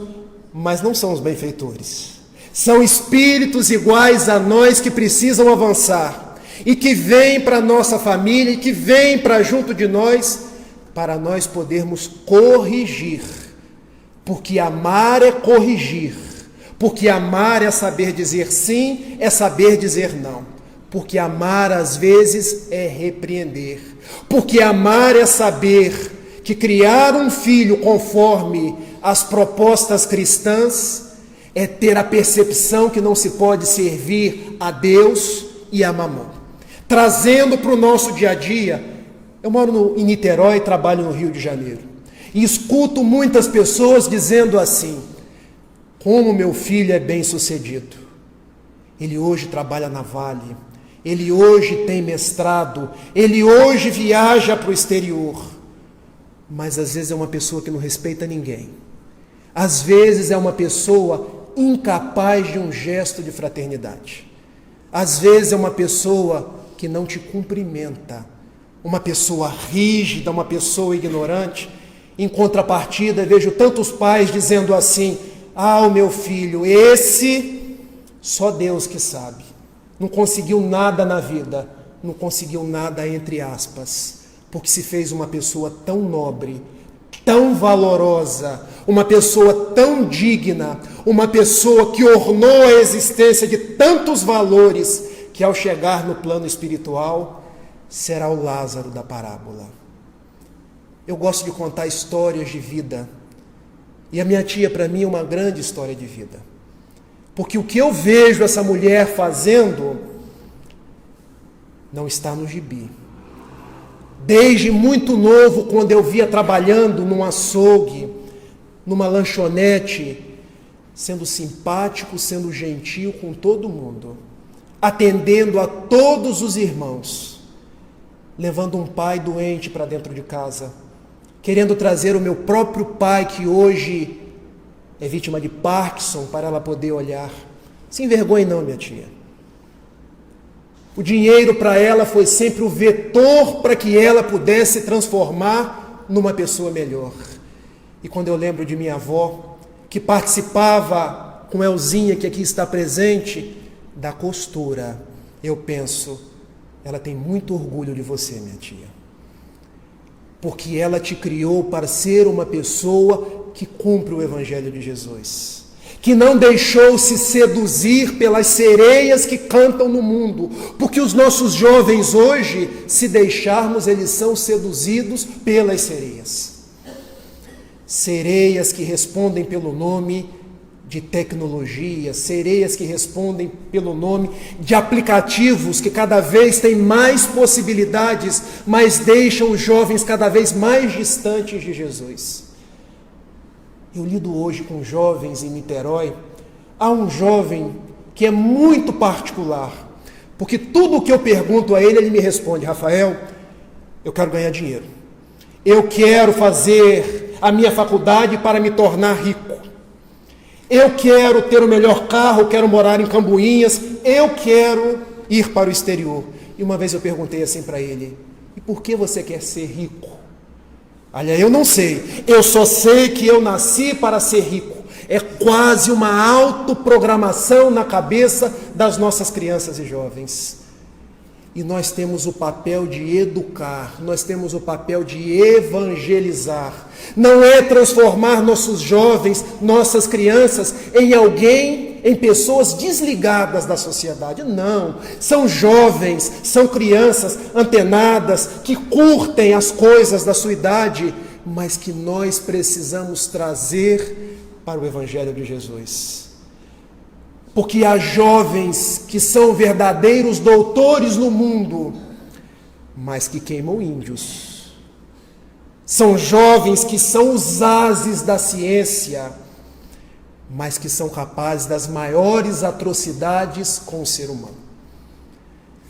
mas não são os benfeitores. São espíritos iguais a nós que precisam avançar e que vêm para a nossa família e que vêm para junto de nós para nós podermos corrigir. Porque amar é corrigir. Porque amar é saber dizer sim, é saber dizer não. Porque amar às vezes é repreender. Porque amar é saber que criar um filho conforme as propostas cristãs é ter a percepção que não se pode servir a Deus e a mamão. Trazendo para o nosso dia a dia, eu moro em Niterói e trabalho no Rio de Janeiro. E escuto muitas pessoas dizendo assim: como meu filho é bem-sucedido. Ele hoje trabalha na Vale. Ele hoje tem mestrado, ele hoje viaja para o exterior, mas às vezes é uma pessoa que não respeita ninguém. Às vezes é uma pessoa incapaz de um gesto de fraternidade. Às vezes é uma pessoa que não te cumprimenta, uma pessoa rígida, uma pessoa ignorante. Em contrapartida, vejo tantos pais dizendo assim: ah, o meu filho, esse só Deus que sabe. Não conseguiu nada na vida, não conseguiu nada entre aspas, porque se fez uma pessoa tão nobre, tão valorosa, uma pessoa tão digna, uma pessoa que ornou a existência de tantos valores, que ao chegar no plano espiritual, será o Lázaro da parábola. Eu gosto de contar histórias de vida, e a minha tia, para mim, é uma grande história de vida. Porque o que eu vejo essa mulher fazendo não está no gibi. Desde muito novo, quando eu via trabalhando num açougue, numa lanchonete, sendo simpático, sendo gentil com todo mundo, atendendo a todos os irmãos, levando um pai doente para dentro de casa, querendo trazer o meu próprio pai, que hoje é vítima de Parkinson, para ela poder olhar. Se envergonhe não, minha tia. O dinheiro para ela foi sempre o vetor para que ela pudesse transformar numa pessoa melhor. E quando eu lembro de minha avó, que participava com Elzinha, que aqui está presente, da costura, eu penso, ela tem muito orgulho de você, minha tia. Porque ela te criou para ser uma pessoa que cumpre o Evangelho de Jesus, que não deixou se seduzir pelas sereias que cantam no mundo, porque os nossos jovens hoje, se deixarmos, eles são seduzidos pelas sereias. Sereias que respondem pelo nome de tecnologia, sereias que respondem pelo nome de aplicativos que cada vez têm mais possibilidades, mas deixam os jovens cada vez mais distantes de Jesus. Eu lido hoje com jovens em Niterói. Há um jovem que é muito particular, porque tudo o que eu pergunto a ele, ele me responde: Rafael, eu quero ganhar dinheiro. Eu quero fazer a minha faculdade para me tornar rico. Eu quero ter o melhor carro, quero morar em Cambuinhas, eu quero ir para o exterior. E uma vez eu perguntei assim para ele: e por que você quer ser rico? Olha, eu não sei, eu só sei que eu nasci para ser rico. É quase uma autoprogramação na cabeça das nossas crianças e jovens. E nós temos o papel de educar, nós temos o papel de evangelizar. Não é transformar nossos jovens, nossas crianças, em pessoas desligadas da sociedade. Não, são jovens, são crianças antenadas, que curtem as coisas da sua idade, mas que nós precisamos trazer para o Evangelho de Jesus. Porque há jovens que são verdadeiros doutores no mundo, mas que queimam índios. São jovens que são os ases da ciência, mas que são capazes das maiores atrocidades com o ser humano.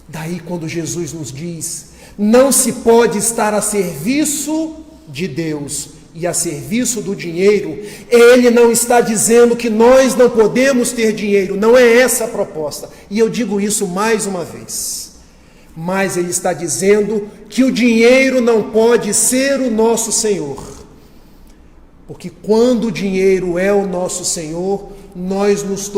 Daí quando Jesus nos diz, não se pode estar a serviço de Deus e a serviço do dinheiro, ele não está dizendo que nós não podemos ter dinheiro, não é essa a proposta. E eu digo isso mais uma vez. Mas ele está dizendo que o dinheiro não pode ser o nosso Senhor. Porque quando o dinheiro é o nosso Senhor, nós nos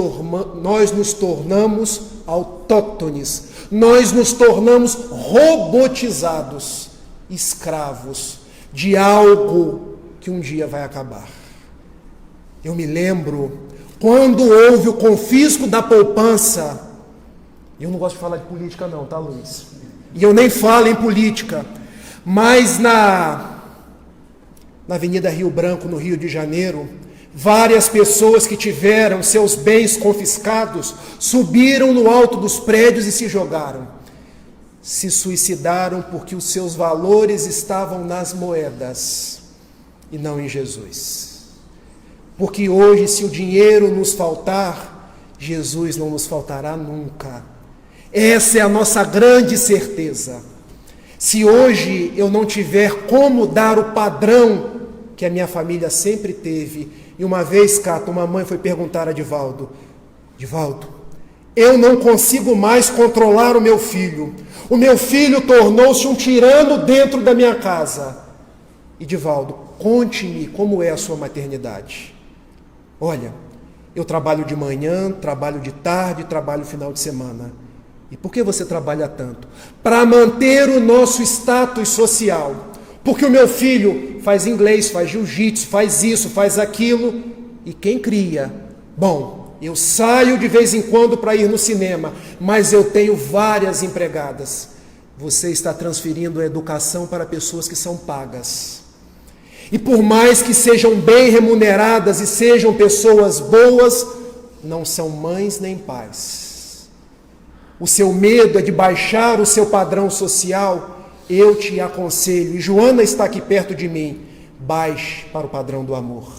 tornamos autóctones, nós nos tornamos robotizados, escravos de algo que um dia vai acabar. Eu me lembro quando houve o confisco da poupança. Eu não gosto de falar de política não, tá, Luiz? E eu nem falo em política, mas na Avenida Rio Branco, no Rio de Janeiro, várias pessoas que tiveram seus bens confiscados subiram no alto dos prédios e se jogaram. Se suicidaram porque os seus valores estavam nas moedas e não em Jesus. Porque hoje, se o dinheiro nos faltar, Jesus não nos faltará nunca. Essa é a nossa grande certeza. Se hoje eu não tiver como dar o padrão que a minha família sempre teve, e uma vez, Cato, uma mãe foi perguntar a Divaldo: Divaldo, eu não consigo mais controlar o meu filho tornou-se um tirano dentro da minha casa. E Divaldo, conte-me como é a sua maternidade. Olha, eu trabalho de manhã, trabalho de tarde, trabalho final de semana. E por que você trabalha tanto? Para manter o nosso status social. porque o meu filho faz inglês, faz jiu-jitsu, faz isso, faz aquilo. E quem cria? Bom, eu saio de vez em quando para ir no cinema, mas eu tenho várias empregadas. Você está transferindo a educação para pessoas que são pagas. E por mais que sejam bem remuneradas e sejam pessoas boas, não são mães nem pais. O seu medo é de baixar o seu padrão social. Eu te aconselho, e Joana está aqui perto de mim, baixe para o padrão do amor.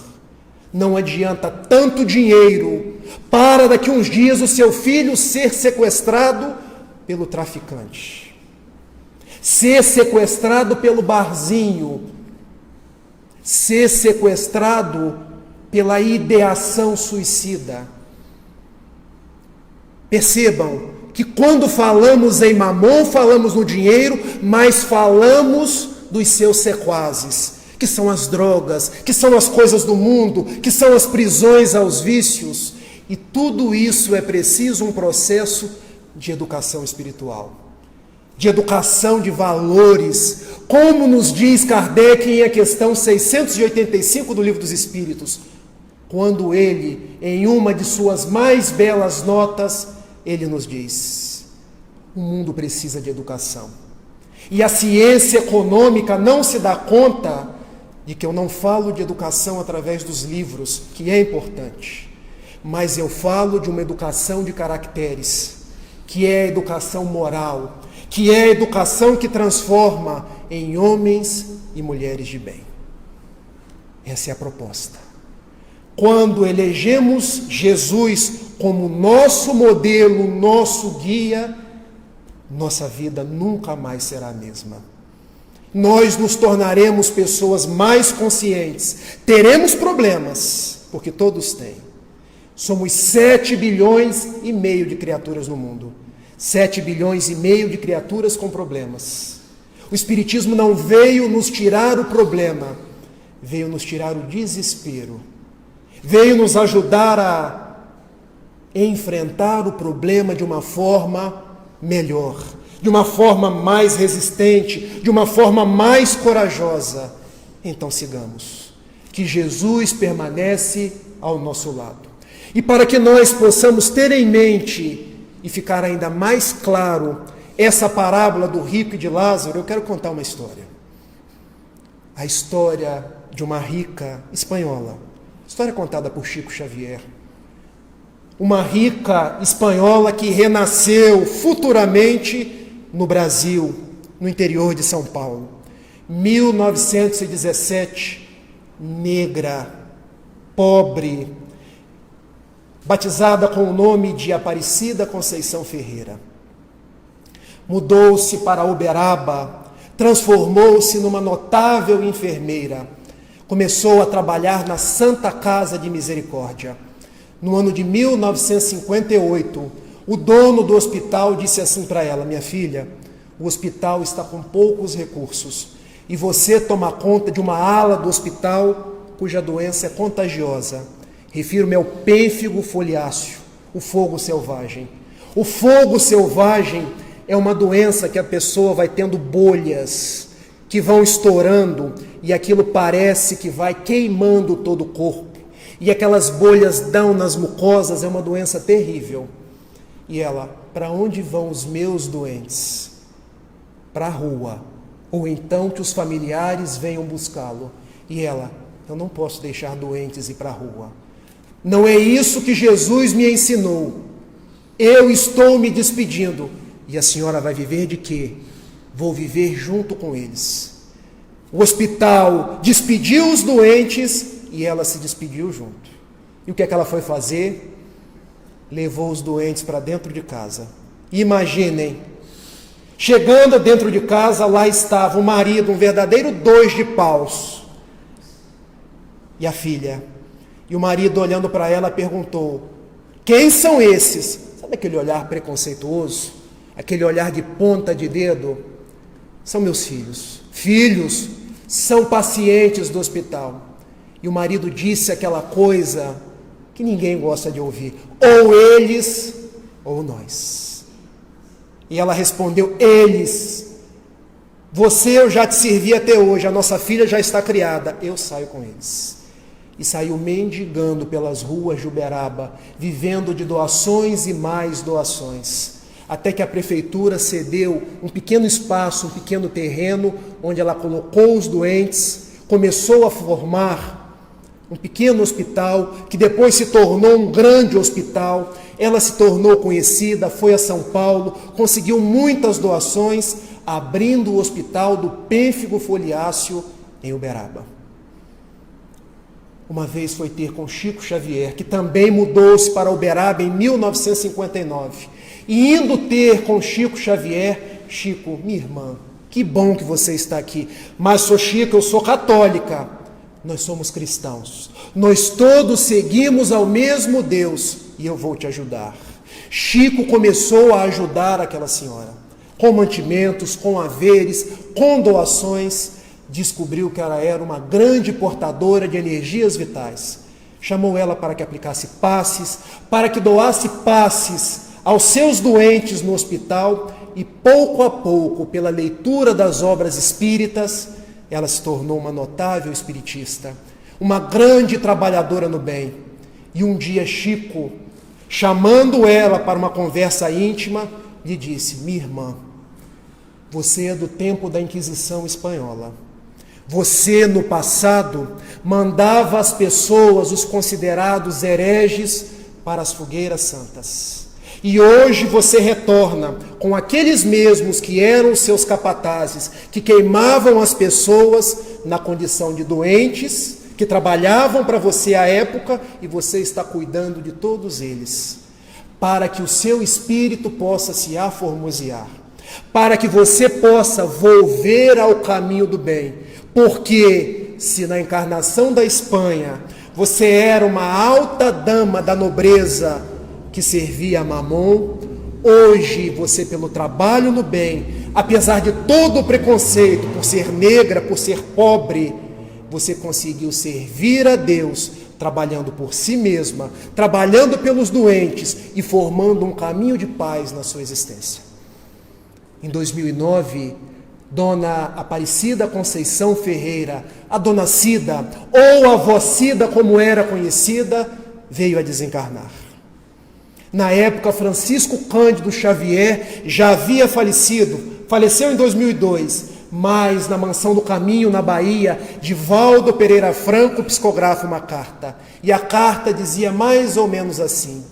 Não adianta tanto dinheiro para daqui uns dias o seu filho ser sequestrado pelo traficante, ser sequestrado pelo barzinho, ser sequestrado pela ideação suicida. Percebam que quando falamos em mamon, falamos no dinheiro, mas falamos dos seus sequazes, que são as drogas, que são as coisas do mundo, que são as prisões aos vícios. E tudo isso é preciso um processo de educação espiritual, de educação de valores, como nos diz Kardec em a questão 685 do Livro dos Espíritos, quando ele, em uma de suas mais belas notas, ele nos diz: o mundo precisa de educação. E a ciência econômica não se dá conta de que eu não falo de educação através dos livros, que é importante, mas eu falo de uma educação de caracteres, que é a educação moral, que é a educação que transforma em homens e mulheres de bem. Essa é a proposta. Quando elegemos Jesus como nosso modelo, nosso guia, nossa vida nunca mais será a mesma. Nós nos tornaremos pessoas mais conscientes. Teremos problemas, porque todos têm. Somos 7 bilhões e meio de criaturas no mundo. 7 bilhões e meio de criaturas com problemas. O Espiritismo não veio nos tirar o problema, veio nos tirar o desespero. Veio nos ajudar a enfrentar o problema de uma forma melhor, de uma forma mais resistente, de uma forma mais corajosa. Então sigamos, que Jesus permanece ao nosso lado. E para que nós possamos ter em mente e ficar ainda mais claro essa parábola do rico e de Lázaro, eu quero contar uma história. A história de uma rica espanhola. História contada por Chico Xavier. Uma rica espanhola que renasceu futuramente no Brasil, no interior de São Paulo. 1917, negra, pobre, batizada com o nome de Aparecida Conceição Ferreira. Mudou-se para Uberaba, transformou-se numa notável enfermeira. Começou a trabalhar na Santa Casa de Misericórdia. No ano de 1958, o dono do hospital disse assim para ela: minha filha, o hospital está com poucos recursos e você toma conta de uma ala do hospital cuja doença é contagiosa. Refiro-me ao pênfigo foliáceo, o fogo selvagem. O fogo selvagem é uma doença que a pessoa vai tendo bolhas que vão estourando e aquilo parece que vai queimando todo o corpo. E aquelas bolhas dão nas mucosas, é uma doença terrível. E ela: para onde vão os meus doentes? Para a rua. Ou então que os familiares venham buscá-lo. E ela: eu não posso deixar doentes ir para a rua. Não é isso que Jesus me ensinou. Eu estou me despedindo. E a senhora vai viver de quê? Vou viver junto com eles. O hospital despediu os doentes e ela se despediu junto. E o que é que ela foi fazer? Levou os doentes para dentro de casa. Imaginem, chegando dentro de casa, lá estava o marido, um verdadeiro 2 de paus. E a filha. E o marido, olhando para ela, perguntou: quem são esses? Sabe aquele olhar preconceituoso? Aquele olhar de ponta de dedo? São meus filhos. Filhos são pacientes do hospital. E o marido disse aquela coisa que ninguém gosta de ouvir: ou eles, ou nós. E ela respondeu: eles. Você eu já te servi até hoje, a nossa filha já está criada. Eu saio com eles. E saiu mendigando pelas ruas de Uberaba, vivendo de doações e mais doações. Até que a prefeitura cedeu um pequeno espaço, um pequeno terreno, onde ela colocou os doentes, começou a formar um pequeno hospital, que depois se tornou um grande hospital. Ela se tornou conhecida, foi a São Paulo, conseguiu muitas doações, abrindo o hospital do pênfigo foliáceo em Uberaba. Uma vez foi ter com Chico Xavier, que também mudou-se para Uberaba em 1959. E indo ter com Chico Xavier, Chico, minha irmã, que bom que você está aqui, mas sou Chico, eu sou católica. Nós somos cristãos, nós todos seguimos ao mesmo Deus e eu vou te ajudar. Chico começou a ajudar aquela senhora, com mantimentos, com haveres, com doações. Descobriu que ela era uma grande portadora de energias vitais. Chamou ela para que aplicasse passes, para que doasse passes aos seus doentes no hospital e pouco a pouco, pela leitura das obras espíritas, ela se tornou uma notável espiritista, uma grande trabalhadora no bem. E um dia Chico, chamando ela para uma conversa íntima, lhe disse: minha irmã, você é do tempo da Inquisição Espanhola. Você, no passado, mandava as pessoas, os considerados hereges, para as fogueiras santas. E hoje você retorna com aqueles mesmos que eram seus capatazes, que queimavam as pessoas na condição de doentes, que trabalhavam para você à época, e você está cuidando de todos eles, para que o seu espírito possa se aformosear, para que você possa volver ao caminho do bem. Porque se na encarnação da Espanha você era uma alta dama da nobreza que servia a Mamon, hoje você, pelo trabalho no bem, apesar de todo o preconceito por ser negra, por ser pobre, você conseguiu servir a Deus, trabalhando por si mesma, trabalhando pelos doentes e formando um caminho de paz na sua existência. Em 2009, Dona Aparecida Conceição Ferreira, a Dona Cida, ou a Vó Cida, como era conhecida, veio a desencarnar. Na época, Francisco Cândido Xavier já havia falecido, faleceu em 2002, mas na Mansão do Caminho, na Bahia, Divaldo Pereira Franco psicografa uma carta. E a carta dizia mais ou menos assim: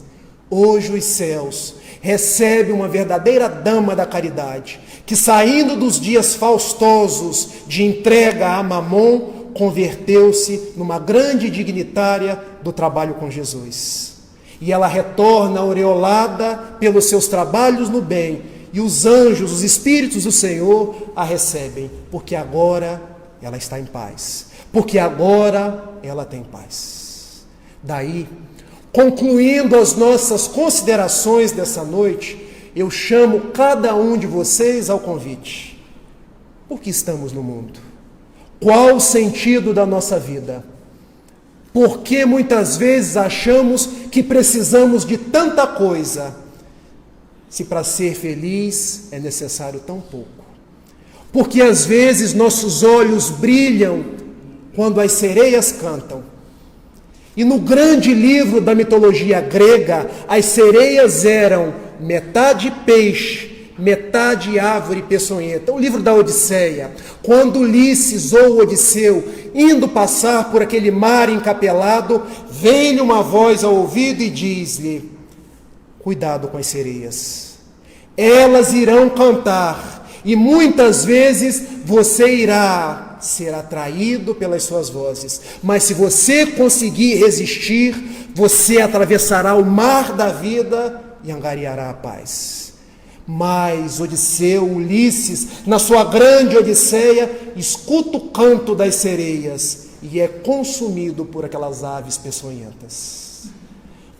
hoje os céus recebem uma verdadeira dama da caridade, que saindo dos dias faustosos de entrega a Mamon, converteu-se numa grande dignitária do trabalho com Jesus. E ela retorna aureolada pelos seus trabalhos no bem, e os anjos, os espíritos do Senhor a recebem, porque agora ela está em paz, porque agora ela tem paz. Daí, concluindo as nossas considerações dessa noite, eu chamo cada um de vocês ao convite. Por que estamos no mundo? Qual o sentido da nossa vida? Por que muitas vezes achamos que precisamos de tanta coisa, se para ser feliz é necessário tão pouco? Porque às vezes nossos olhos brilham quando as sereias cantam. E no grande livro da mitologia grega, as sereias eram metade peixe, metade árvore peçonhenta. O livro da Odisseia, quando Ulisses ou Odisseu, indo passar por aquele mar encapelado, vem-lhe uma voz ao ouvido e diz-lhe: cuidado com as sereias, elas irão cantar, e muitas vezes você irá ser atraído pelas suas vozes, mas se você conseguir resistir, você atravessará o mar da vida e angariará a paz. Mas Odisseu, Ulisses, na sua grande Odisseia, escuta o canto das sereias e é consumido por aquelas aves peçonhentas.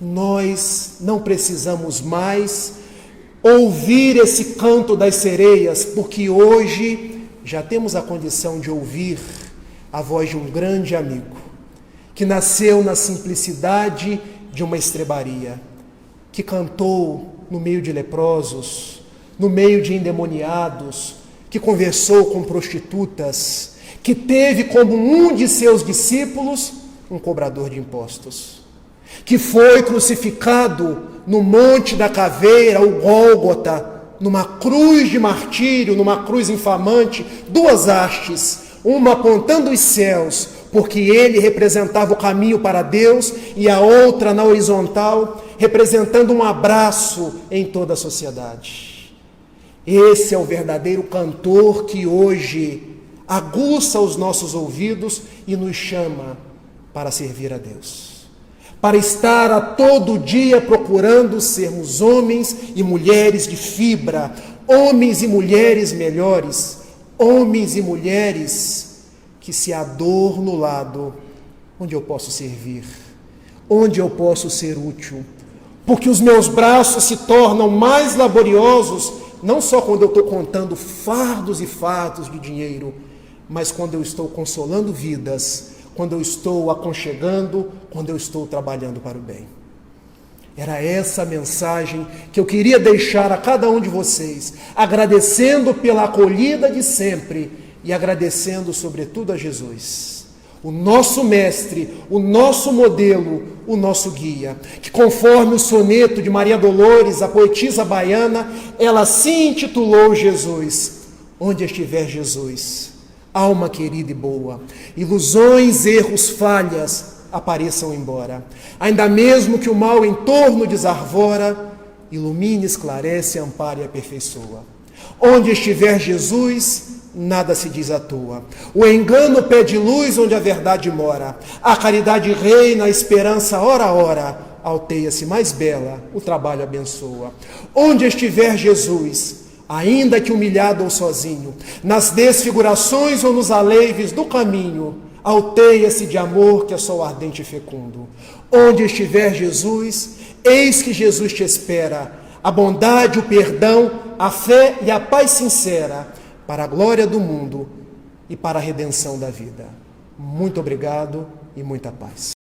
Nós não precisamos mais ouvir esse canto das sereias, porque hoje já temos a condição de ouvir a voz de um grande amigo, que nasceu na simplicidade de uma estrebaria, que cantou no meio de leprosos, no meio de endemoniados, que conversou com prostitutas, que teve como um de seus discípulos um cobrador de impostos, que foi crucificado no Monte da Caveira, o Gólgota, numa cruz de martírio, numa cruz infamante, duas hastes, uma apontando os céus, porque ele representava o caminho para Deus, e a outra na horizontal, representando um abraço em toda a sociedade. Esse é o verdadeiro cantor que hoje aguça os nossos ouvidos e nos chama para servir a Deus, para estar a todo dia procurando sermos homens e mulheres de fibra, homens e mulheres melhores, homens e mulheres que se há dor no lado, onde eu posso servir, onde eu posso ser útil, porque os meus braços se tornam mais laboriosos, não só quando eu estou contando fardos e fardos de dinheiro, mas quando eu estou consolando vidas, quando eu estou aconchegando, quando eu estou trabalhando para o bem. Era essa a mensagem que eu queria deixar a cada um de vocês, agradecendo pela acolhida de sempre e agradecendo sobretudo a Jesus, o nosso mestre, o nosso modelo, o nosso guia, que conforme o soneto de Maria Dolores, a poetisa baiana, ela se intitulou Jesus. Onde estiver Jesus, alma querida e boa, ilusões, erros, falhas, apareçam embora. Ainda mesmo que o mal em torno desarvora, ilumine, esclarece, ampare e aperfeiçoa. Onde estiver Jesus, nada se diz à toa. O engano pede luz onde a verdade mora. A caridade reina, a esperança ora a hora. Alteia-se mais bela, o trabalho abençoa. Onde estiver Jesus, ainda que humilhado ou sozinho, nas desfigurações ou nos aleives do caminho, alteia-se de amor que é sol ardente e fecundo. Onde estiver Jesus, eis que Jesus te espera, a bondade, o perdão, a fé e a paz sincera, para a glória do mundo e para a redenção da vida. Muito obrigado e muita paz.